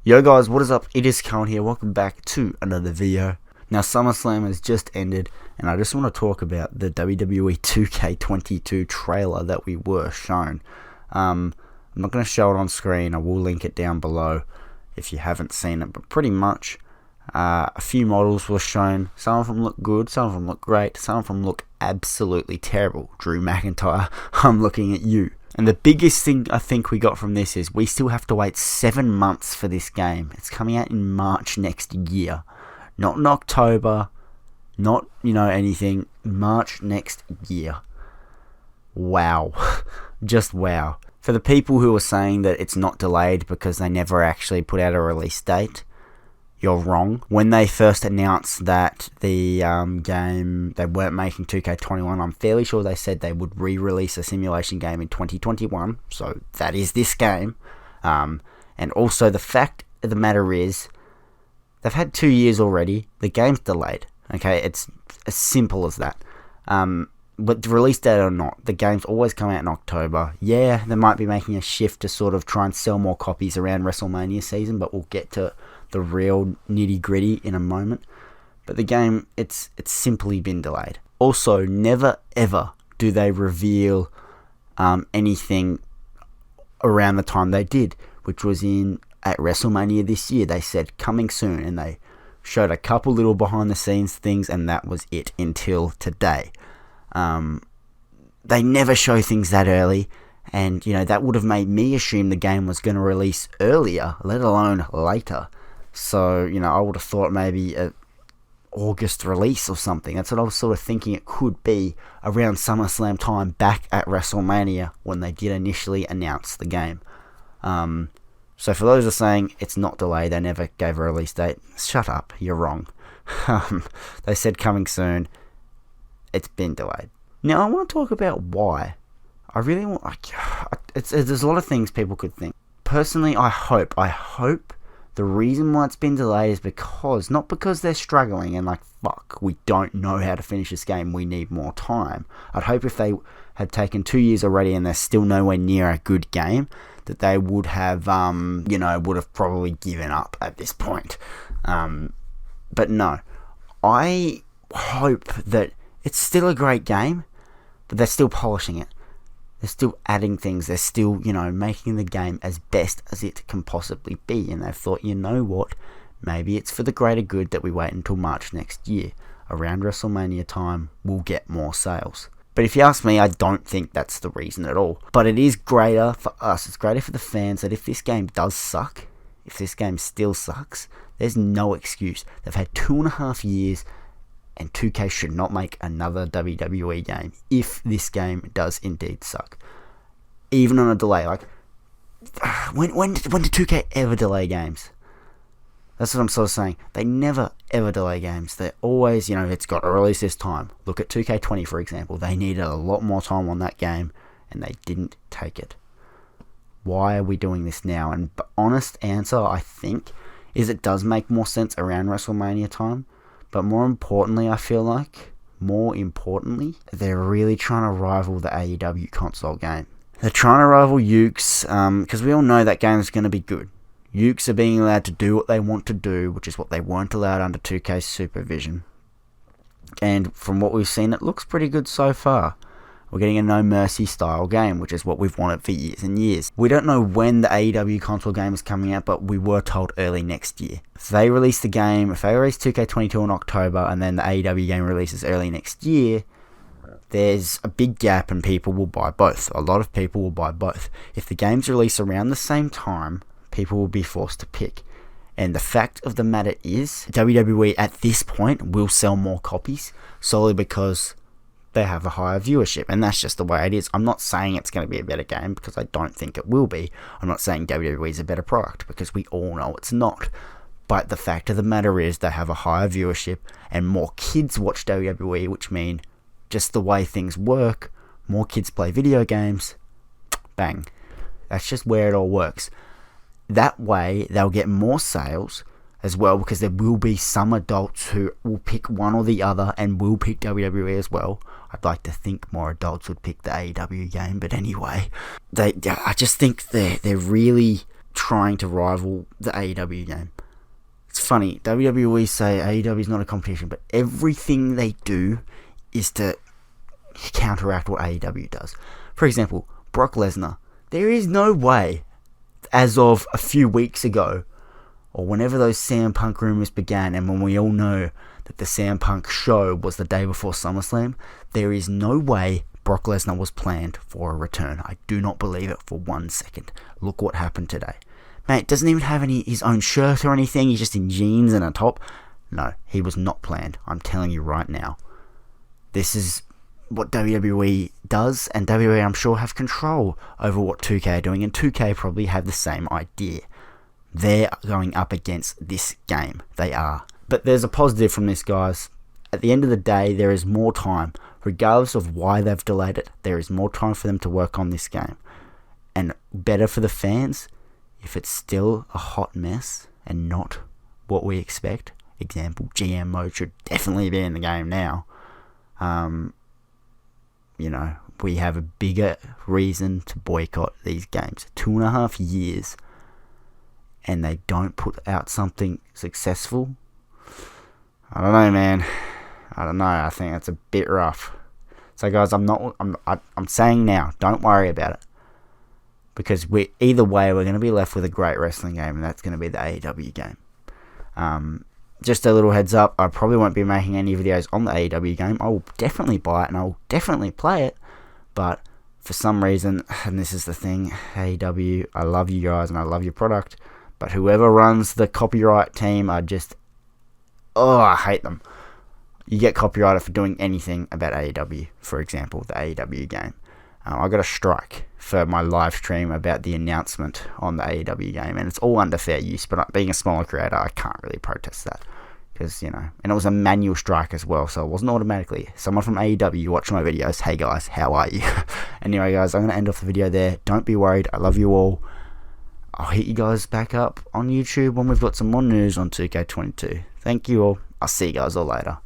Yo guys, what is up? It is Colin here. Welcome back to another video. Now SummerSlam has just ended and I just want to talk about the WWE 2K22 trailer that we were shown. I'm not going to show it on screen. I will link it down below if you haven't seen it, but pretty much a few models were shown. Some of them look good, some of them look great, some of them look absolutely terrible. Drew McIntyre, I'm looking at you. And the biggest thing I think we got from this is we still have to wait 7 months for this game. It's coming out in March next year. Not in October, not, anything. March next year. Wow. Just wow. For the people who are saying that it's not delayed because they never actually put out a release date, you're wrong. When they first announced that the game, they weren't making 2K21, I'm fairly sure they said they would re-release a simulation game in 2021. So that is this game. And also the fact of the matter is, they've had 2 years already. The game's delayed. Okay, it's as simple as that. But the release date or not, the games always come out in October. Yeah, they might be making a shift to sort of try and sell more copies around WrestleMania season, but we'll get to the real nitty gritty in a moment. But the game, it's simply been delayed. Also, never ever do they reveal anything around the time they did, which was at WrestleMania this year. They said coming soon, and they showed a couple little behind the scenes things, and that was it until today. They never show things that early, and that would have made me assume the game was going to release earlier, let alone later. So, I would have thought maybe an August release or something. That's what I was sort of thinking it could be, around SummerSlam time back at WrestleMania when they did initially announce the game. So for those who are saying it's not delayed, they never gave a release date, shut up, you're wrong. They said coming soon. It's been delayed. Now I want to talk about why. I really want, there's a lot of things people could think. Personally, I hope the reason why it's been delayed is because, not because they're struggling and fuck, we don't know how to finish this game, we need more time. I'd hope if they had taken 2 years already and they're still nowhere near a good game, that they would have, would have probably given up at this point. But no, I hope that it's still a great game, but they're still polishing it. They're still adding things. They're still, making the game as best as it can possibly be. And they've thought, you know what? Maybe it's for the greater good that we wait until March next year. Around WrestleMania time, we'll get more sales. But if you ask me, I don't think that's the reason at all. But it is greater for us. It's greater for the fans that if this game does suck, if this game still sucks, there's no excuse. They've had 2.5 years, and 2K should not make another WWE game if this game does indeed suck. Even on a delay. When did 2K ever delay games? That's what I'm sort of saying. They never ever delay games. They're always, it's got to release this time. Look at 2K20 for example. They needed a lot more time on that game and they didn't take it. Why are we doing this now? And the honest answer, I think, is it does make more sense around WrestleMania time. But more importantly, they're really trying to rival the AEW console game. They're trying to rival Ukes, because we all know that game is going to be good. Ukes are being allowed to do what they want to do, which is what they weren't allowed under 2K's supervision. And from what we've seen, it looks pretty good so far. We're getting a No Mercy style game, which is what we've wanted for years and years. We don't know when the AEW console game is coming out, but we were told early next year. If they release 2K22 in October, and then the AEW game releases early next year, there's a big gap and people will buy both. A lot of people will buy both. If the games release around the same time, people will be forced to pick. And the fact of the matter is, WWE at this point will sell more copies, solely because they have a higher viewership, and that's just the way it is. I'm not saying it's going to be a better game, because I don't think it will be. I'm not saying WWE is a better product, because we all know it's not. But the fact of the matter is, they have a higher viewership, and more kids watch WWE, which mean, just the way things work, more kids play video games, bang. That's just where it all works. That way, they'll get more sales as well, because there will be some adults who will pick one or the other and will pick WWE as well. I'd like to think more adults would pick the AEW game, but anyway, I just think they're really trying to rival the AEW game. It's funny, WWE say AEW is not a competition, but everything they do is to counteract what AEW does. For example, Brock Lesnar. There is no way, as of a few weeks ago, or whenever those CM Punk rumors began, and when we all know that the CM Punk show was the day before SummerSlam, there is no way Brock Lesnar was planned for a return. I do not believe it for 1 second. Look what happened today. Mate, doesn't even have his own shirt or anything. He's just in jeans and a top. No, he was not planned. I'm telling you right now. This is what WWE does, and WWE, I'm sure, have control over what 2K are doing, and 2K probably have the same idea. They're going up against this game. They are. But there's a positive from this, guys. At the end of the day, there is more time. Regardless of why they've delayed it, there is more time for them to work on this game. And better for the fans, if it's still a hot mess and not what we expect. Example, GM mode should definitely be in the game now. We have a bigger reason to boycott these games. 2.5 years, and they don't put out something successful. I don't know, man. I don't know. I think that's a bit rough. So, guys, I'm saying now, don't worry about it, because either way we're going to be left with a great wrestling game, and that's going to be the AEW game. Just a little heads up, I probably won't be making any videos on the AEW game. I will definitely buy it and I will definitely play it, but for some reason, and this is the thing, AEW, I love you guys and I love your product, but whoever runs the copyright team, I hate them. You get copyrighted for doing anything about AEW, for example, the AEW game. I got a strike for my live stream about the announcement on the AEW game, and it's all under fair use, but being a smaller creator, I can't really protest that, because, and it was a manual strike as well, so it wasn't automatically. Someone from AEW watch my videos, hey guys, how are you? Anyway, guys, I'm going to end off the video there. Don't be worried, I love you all. I'll hit you guys back up on YouTube when we've got some more news on 2K22. Thank you all. I'll see you guys all later.